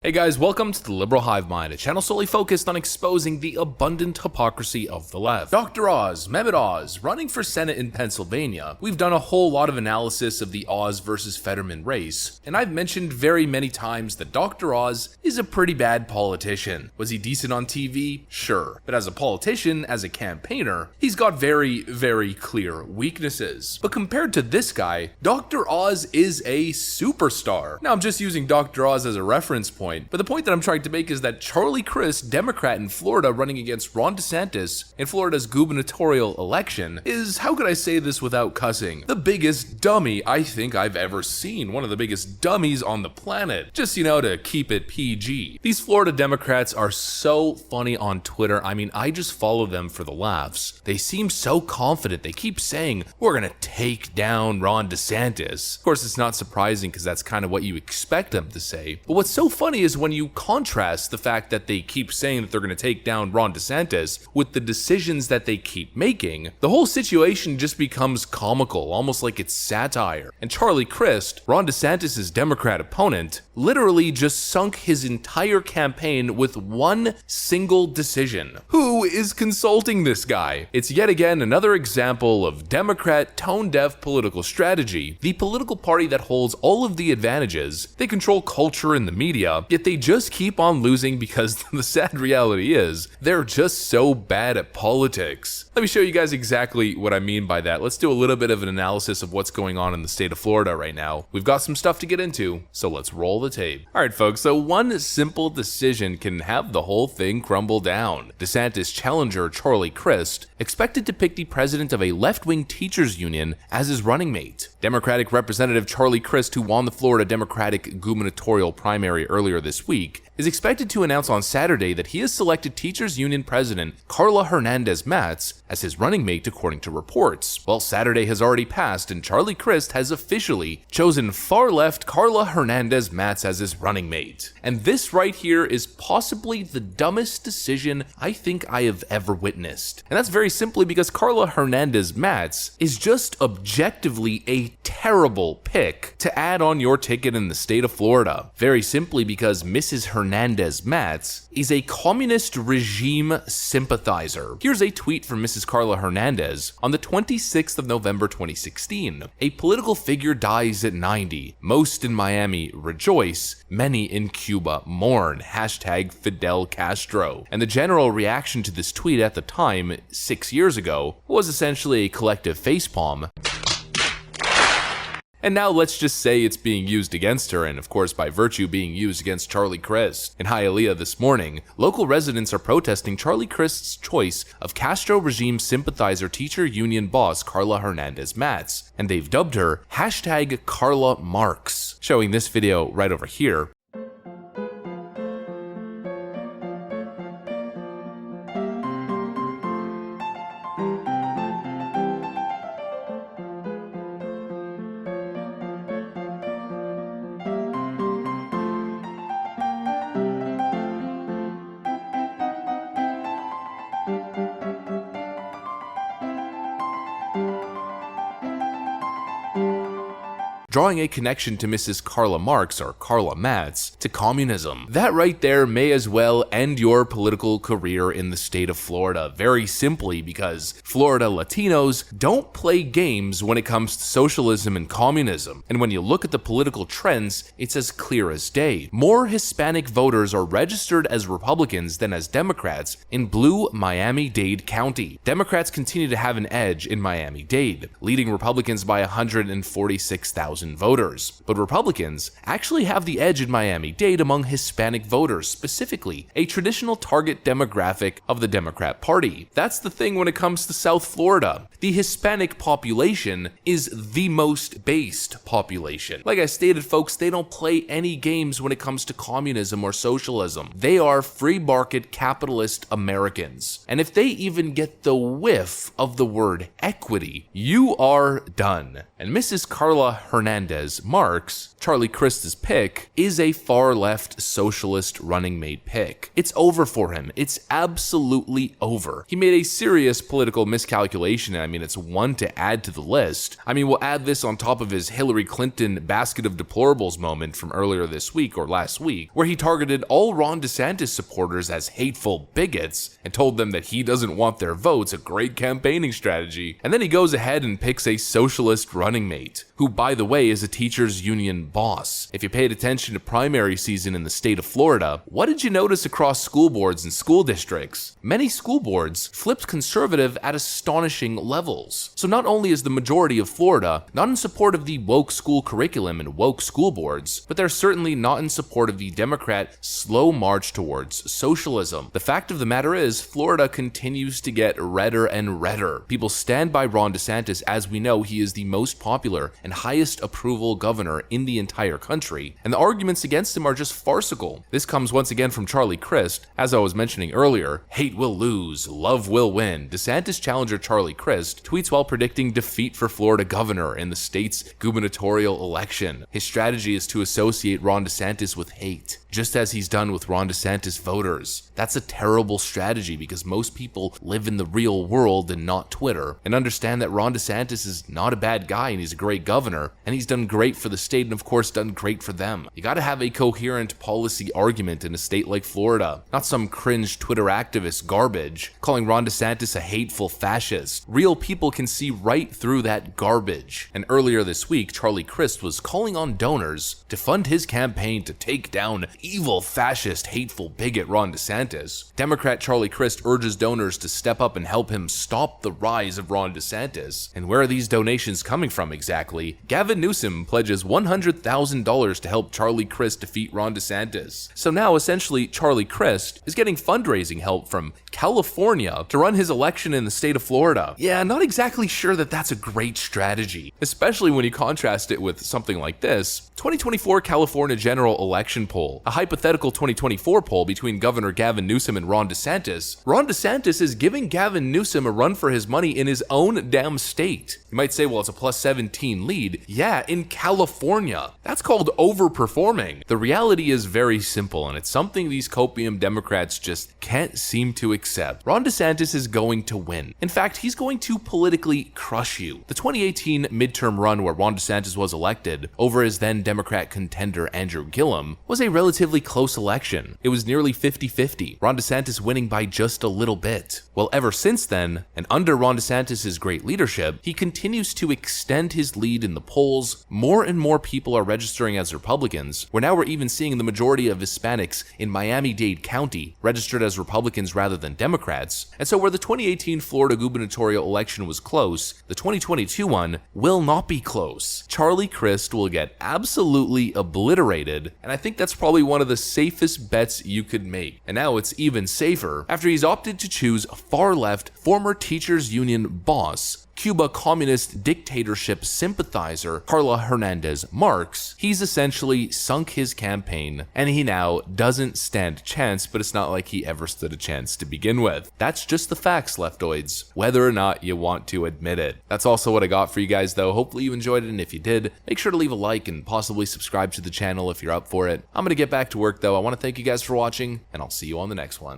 Hey guys, welcome to the Liberal Hive Mind, a channel solely focused on exposing the abundant hypocrisy of the left. Dr. Oz, Mehmet Oz, running for Senate in Pennsylvania. We've done a whole lot of analysis of the Oz versus Fetterman race, and I've mentioned very many times that Dr. Oz is a pretty bad politician. Was he decent on TV? Sure. But as a politician, as a campaigner, he's got very, very clear weaknesses. But compared to this guy, Dr. Oz is a superstar. Now I'm just using Dr. Oz as a reference point, but the point that I'm trying to make is that Charlie Crist, Democrat in Florida running against Ron Desantis in Florida's gubernatorial election, is, how could I say this without cussing, the biggest dummy I think I've ever seen. One of the biggest dummies on the planet. Just, to keep it PG. These Florida Democrats are so funny on Twitter. I mean, I just follow them for the laughs. They seem so confident. They keep saying, we're gonna take down Ron DeSantis. Of course, it's not surprising because that's kind of what you expect them to say. But what's so funny is when you contrast the fact that they keep saying that they're going to take down Ron DeSantis with the decisions that they keep making, the whole situation just becomes comical, almost like it's satire. And Charlie Crist, Ron DeSantis' Democrat opponent, literally just sunk his entire campaign with one single decision. Who is consulting this guy? It's yet again another example of Democrat tone-deaf political strategy. The political party that holds all of the advantages, they control culture and the media, yet they just keep on losing because the sad reality is they're just so bad at politics. Let me show you guys exactly what I mean by that. Let's do a little bit of an analysis of what's going on in the state of Florida right now. We've got some stuff to get into, so let's roll the tape. Alright folks, so one simple decision can have the whole thing crumble down. DeSantis challenger Charlie Crist expected to pick the president of a left-wing teachers union as his running mate. Democratic Representative Charlie Crist, who won the Florida Democratic gubernatorial primary earlier this week, is expected to announce on Saturday that he has selected Teachers Union President Carla Hernandez-Matz as his running mate, according to reports. Well, Saturday has already passed and Charlie Crist has officially chosen far-left Carla Hernandez-Matz as his running mate. And this right here is possibly the dumbest decision I think I have ever witnessed. And that's very simply because Carla Hernandez-Matz is just objectively a terrible pick to add on your ticket in the state of Florida. Very simply because Mrs. Hernandez-Matz is a communist regime sympathizer. Here's a tweet from Mrs. Carla Hernandez on the 26th of November 2016. A political figure dies at 90. Most in Miami rejoice. Many in Cuba mourn. Hashtag Fidel Castro. And the general reaction to this tweet at the time, 6 years ago, was essentially a collective facepalm. And now let's just say it's being used against her, and of course by virtue being used against Charlie Crist. In Hialeah this morning, local residents are protesting Charlie Crist's choice of Castro regime sympathizer teacher union boss Carla Hernandez-Matz, and they've dubbed her hashtag Carla Marx. Showing this video right over here. Drawing a connection to Mrs. Carla Marx, or Carla Matz, to communism. That right there may as well end your political career in the state of Florida, very simply because Florida Latinos don't play games when it comes to socialism and communism. And when you look at the political trends, it's as clear as day. More Hispanic voters are registered as Republicans than as Democrats in blue Miami-Dade County. Democrats continue to have an edge in Miami-Dade, leading Republicans by 146,000 voters. But Republicans actually have the edge in Miami-Dade among Hispanic voters, specifically a traditional target demographic of the Democrat Party. That's the thing when it comes to South Florida. The Hispanic population is the most based population. Like I stated, folks, they don't play any games when it comes to communism or socialism. They are free market capitalist Americans. And if they even get the whiff of the word equity, you are done. And Mrs. Carla Hernandez Hernandez Marx, Charlie Crist's pick, is a far-left socialist running mate pick. It's over for him. It's absolutely over. He made a serious political miscalculation, and I mean, it's one to add to the list. I mean, we'll add this on top of his Hillary Clinton basket of deplorables moment from earlier this week or last week, where he targeted all Ron DeSantis supporters as hateful bigots and told them that he doesn't want their votes, a great campaigning strategy. And then he goes ahead and picks a socialist running mate, who, by the way, is a teachers union boss. If you paid attention to primary season in the state of Florida, what did you notice across school boards and school districts? Many school boards flipped conservative at astonishing levels. So not only is the majority of Florida not in support of the woke school curriculum and woke school boards, but they're certainly not in support of the Democrat slow march towards socialism. The fact of the matter is, Florida continues to get redder and redder. People stand by Ron DeSantis, as we know he is the most popular and highest approval governor in the entire country, and the arguments against him are just farcical. This comes once again from Charlie Crist. As I was mentioning earlier, hate will lose, love will win. DeSantis challenger Charlie Crist tweets while predicting defeat for Florida governor in the state's gubernatorial election. His strategy is to associate Ron DeSantis with hate, just as he's done with Ron DeSantis voters. That's a terrible strategy because most people live in the real world and not Twitter, and understand that Ron DeSantis is not a bad guy and he's a great governor, and he's done great for the state and of course done great for them. You gotta have a coherent policy argument in a state like Florida, not some cringe Twitter activist garbage calling Ron DeSantis a hateful fascist. Real people can see right through that garbage. And earlier this week, Charlie Crist was calling on donors to fund his campaign to take down evil, fascist, hateful bigot Ron DeSantis. Democrat Charlie Crist urges donors to step up and help him stop the rise of Ron DeSantis. And where are these donations coming from exactly? Gavin Newsom pledges $100,000 to help Charlie Crist defeat Ron DeSantis. So now essentially Charlie Crist is getting fundraising help from California to run his election in the state of Florida. Yeah, not exactly sure that that's a great strategy, especially when you contrast it with something like this. 2024 California general election poll, a hypothetical 2024 poll between Governor Gavin Newsom and Ron DeSantis. Ron DeSantis is giving Gavin Newsom a run for his money in his own damn state. You might say, well, it's a plus 17 lead. Yeah, in California. That's called overperforming. The reality is very simple, and it's something these copium Democrats just can't seem to accept. Ron DeSantis is going to win. In fact, he's going to politically crush you. The 2018 midterm run where Ron DeSantis was elected over his then Democrat contender Andrew Gillum was a relatively close election. It was nearly 50-50, Ron DeSantis winning by just a little bit. Well, ever since then, and under Ron DeSantis' great leadership, he continues to extend his lead in the polls. More and more people are registering as Republicans, where now we're even seeing the majority of Hispanics in Miami-Dade County registered as Republicans rather than Democrats. And so where the 2018 Florida gubernatorial election was close, the 2022 one will not be close. Charlie Crist will get absolutely obliterated, and I think that's probably one of the safest bets you could make. And now it's even safer after he's opted to choose a far-left former teachers union boss, Cuba communist dictatorship sympathizer Carla Hernandez Marx. He's essentially sunk his campaign, and he now doesn't stand a chance, but it's not like he ever stood a chance to begin with. That's just the facts, leftoids, whether or not you want to admit it. That's also what I got for you guys though. Hopefully you enjoyed it, and if you did, make sure to leave a like and possibly subscribe to the channel if you're up for it. I'm gonna get back to work though. I want to thank you guys for watching, and I'll see you on the next one.